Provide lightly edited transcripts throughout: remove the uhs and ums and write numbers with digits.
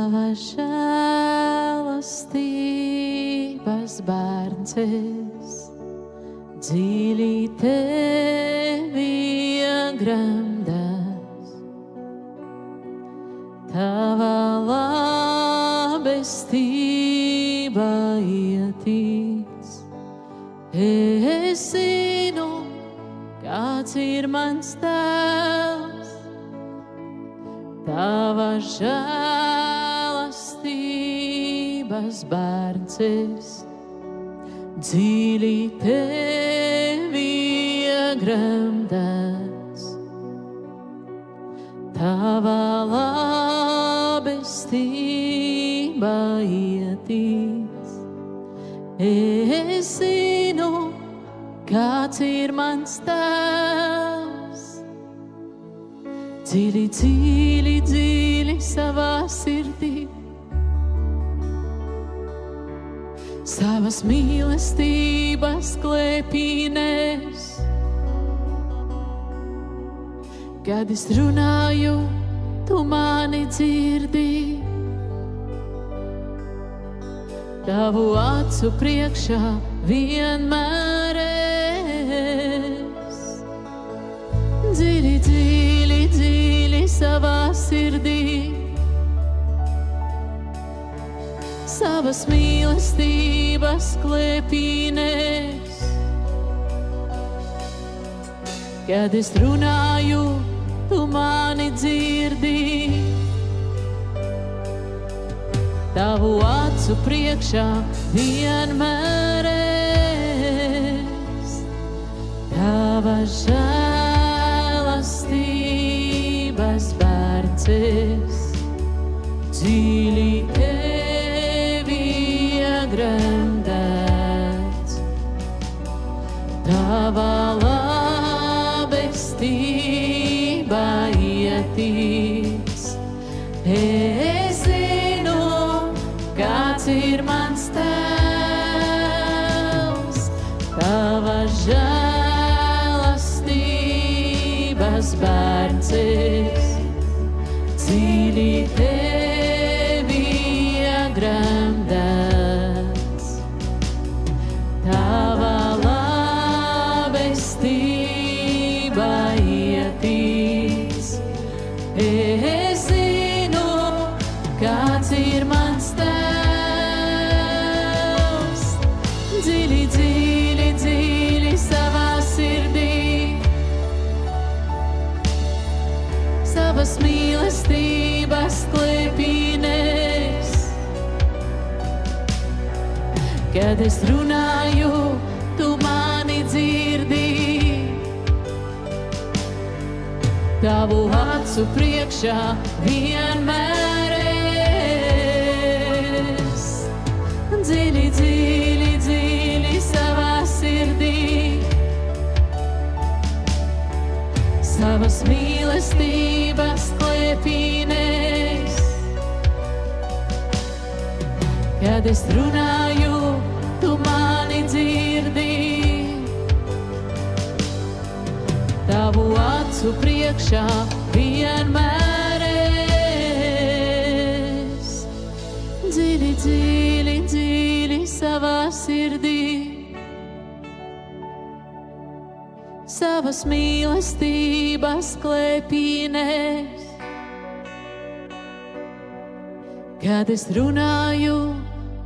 Tavas žēlastības bērns es, dziļi tevi iegremdēs. Tava labestība ietīts. Es zinu, kāds ir mans tēvs, tava žēlastības bērns es, dziļi tevi iegremdēts. Tava labestība ietīts. Es zinu, kāds ir mans tēvs, dziļi, dziļi, dziļi savā sirdī, savas mīlestības klēpīnēs. Kad es runāju, tu mani dzirdi, tavu acu priekšā vienmēr es. Dziļi, dziļi, dziļi savā sirdī, savas mīlestības klēpīnēs. Kad es runāju, tu mani dzirdi, tavu acu priekšā vienmēr es. Tava žēlastības bērns es, dziļi tevi iegremdēts. Tava labestība ietīts. Es zinu, kāds ir mans tēvs, tava žēlastības bērns es, dziļi tevi iegremdēts. Tava labestība ietīts. Es zinu, kāds ir mans tēvs, dziļi, dziļi, dziļi savā sirdī, savas mīlestības klēpīnēs. Kad es runāju, tu mani dzirdi, tavu acu priekšā vienmēr es. Dziļi, dziļi, dziļi savā sirdī, savas mīlestības klēpīnēs. Kad es runāju, tu mani dzirdi, tavu acu priekšā vienmēr es. Dziļi, dziļi, dziļi savā sirdī, savas mīlestības klēpīnēs. Kad es runāju,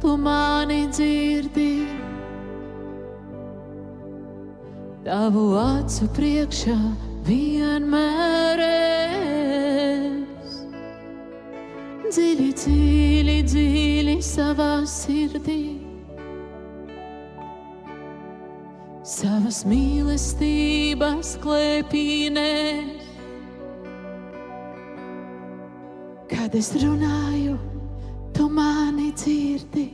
tu mani dzirdi, tavu acu priekšā vienmēr es. Dziļi, dziļi, dziļi savā sirdī, savas mīlestības klēpīnēs. Kad es runāju, tu mani dzirdi,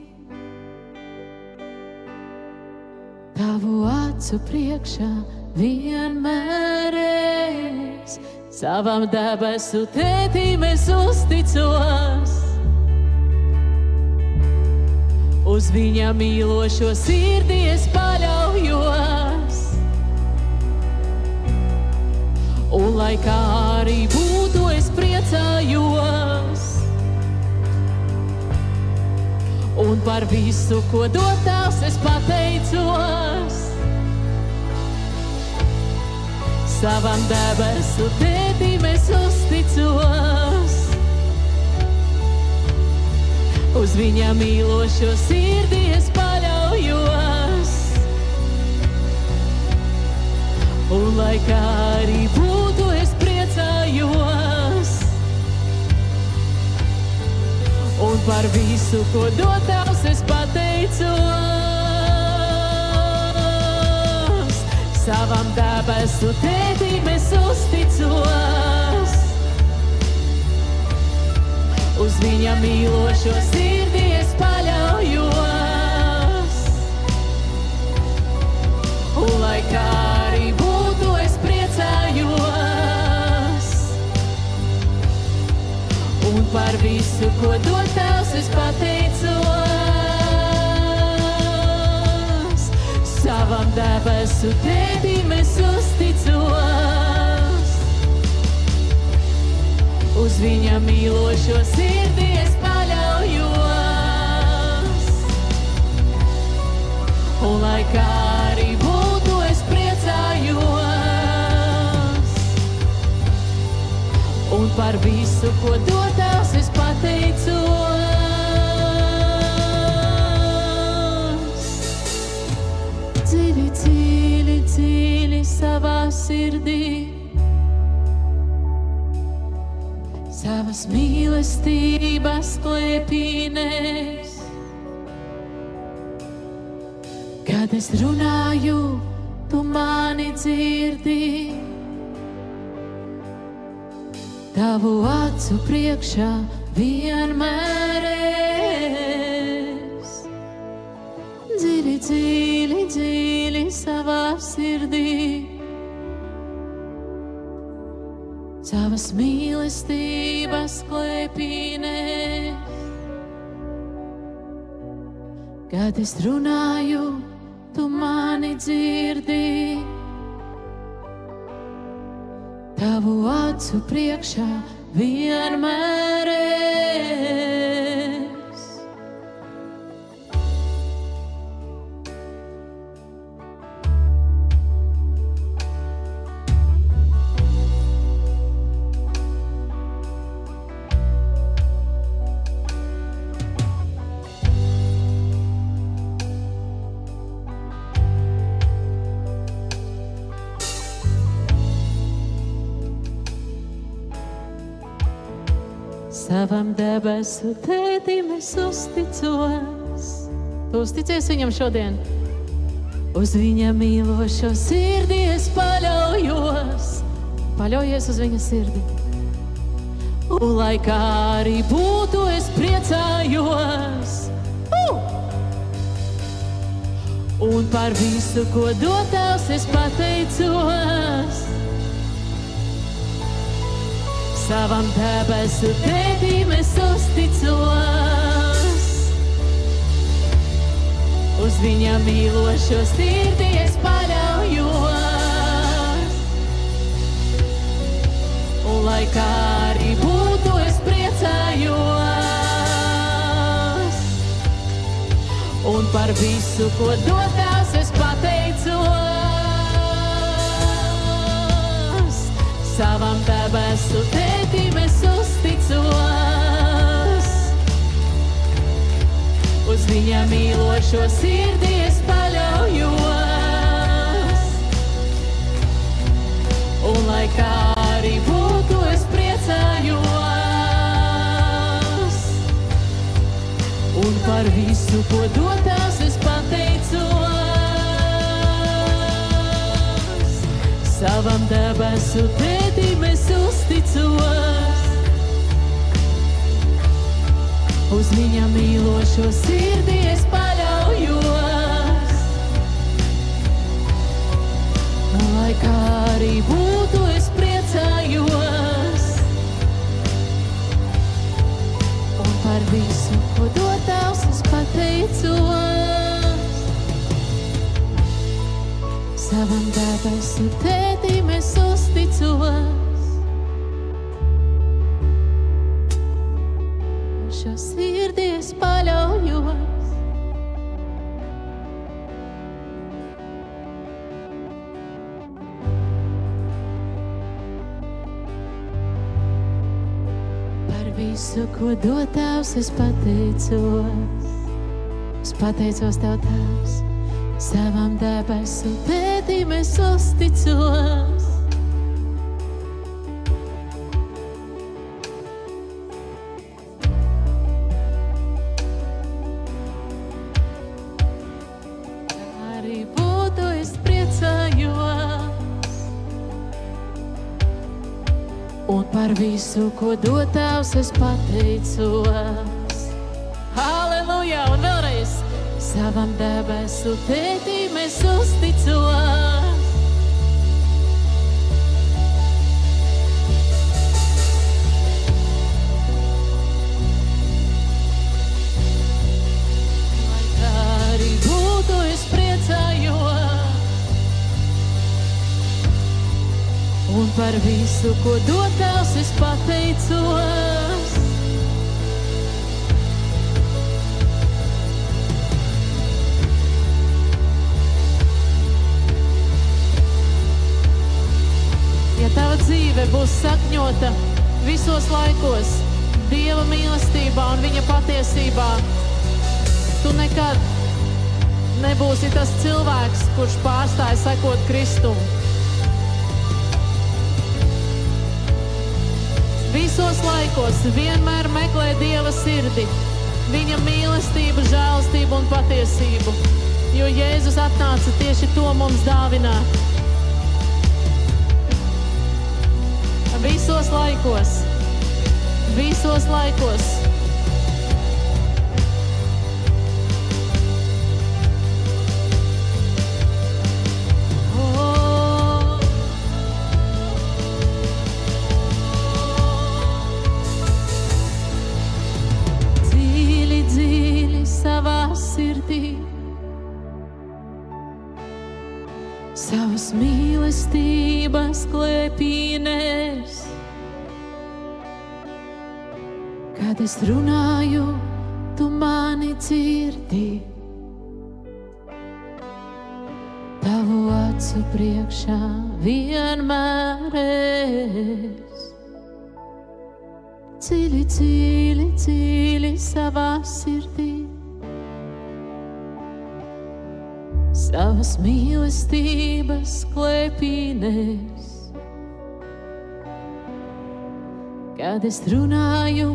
tavu acu priekšā vienmēr es. Savam debesu tētim es uzticos, uz viņa mīlošo sirdi es paļaujos. Un lai kā arī būtu, es priecājos, par visu, ko dod Tēvs, es pateicos. Savam debesu Tētim es uzticos. Uz viņa mīlošo sirdi es paļaujos. Un lai kā arī būtu, es priecājos. Un par visu, ko dod Tēvs, es pateicos. Savam debesu Tētim es uzticos. Uz viņa mīlošo sirdi es paļaujos. Un lai kā arī būtu, es priecājos. Un par visu, ko dod Tēvs, es pateicos. Savam debesu Tētim es uzticos. Uz viņa mīlošo sirdi es paļaujos. Un lai kā arī būtu, es priecājos. Un par visu, ko dod Tēvs, es pateicos. Dziļi, dziļi, dziļi savā sirdī. Savas mīlestības klēpīnēs. Kad es runāju, tu mani dzirdi. Tavu acu priekšā vienmēr es. Dziļi, dziļi, dziļi savā sirdī. Savas mīlestības klēpīnēs. Kad es runāju, tu mani dzirdi. Tavu acu priekšā vienmēr es. Savam debesu Tētim es uzticos. Tu uzticies viņam šodien? Uz viņa mīlošo sirdi es paļaujos. Paļaujies uz viņa sirdi. Un lai kā arī būtu, es priecājos. Un par visu, ko dod Tēvs, es pateicos. Savam debesu Tētim es uzticos. Uz viņa mīlošo sirdi es paļaujos. Un lai kā arī būtu, es priecājos. Un par visu, ko dod Tēvs, es pateicos. Savam debesu Tētim es uzticos. Uz viņa mīlošo sirdi es paļaujos. Un lai kā arī būtu, es priecājos. Un par visu, ko dod Tēvs, es pateicos. Savam debesu Tētim es uzticos. Uz viņa mīlošo sirdi es paļaujos. Un lai kā arī būtu, es priecājos. Un par visu, ko dod Tēvs, es pateicos. Savam debesu Tētim es uzticos. Šo sirdi es paļaujos. visu, ko dod Tēvs, es pateicos. Es pateicos Tev, Tēvs, savam debesu tētim es uzticos. Arī būtu es priecājos. Un par visu, ko dod Tēvs, es pateicos. Halleluja! Un vēlreiz savam debesu tētim es uzticos. Lai kā arī būtu, es priecājos. Un par visu, ko dod Tēvs, es pateicos. Ja tava dzīve būs sakņota visos laikos Dieva mīlestībā un viņa patiesībā, tu nekad nebūsi tas cilvēks, kurš pārstāja sekot Kristum. Visos laikos vienmēr meklē Dieva sirdi, viņa mīlestību, žēlastību un patiesību, jo Jēzus atnāca tieši to mums dāvināt. Visos laikos, visos laikos. Oh. Dziļi, dziļi savā sirdī, savas mīlestības klēpīnēs. Kad es runāju, tu mani dzirdi. Tavu acu priekšā vienmēr es. Dziļi, dziļi, dziļi savā sirdī, savas mīlestības klēpīnēs. Kad es runāju,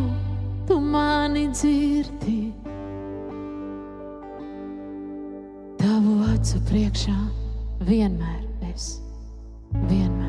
tu mani dzirdi. Tavu acu priekšā vienmēr es, vienmēr.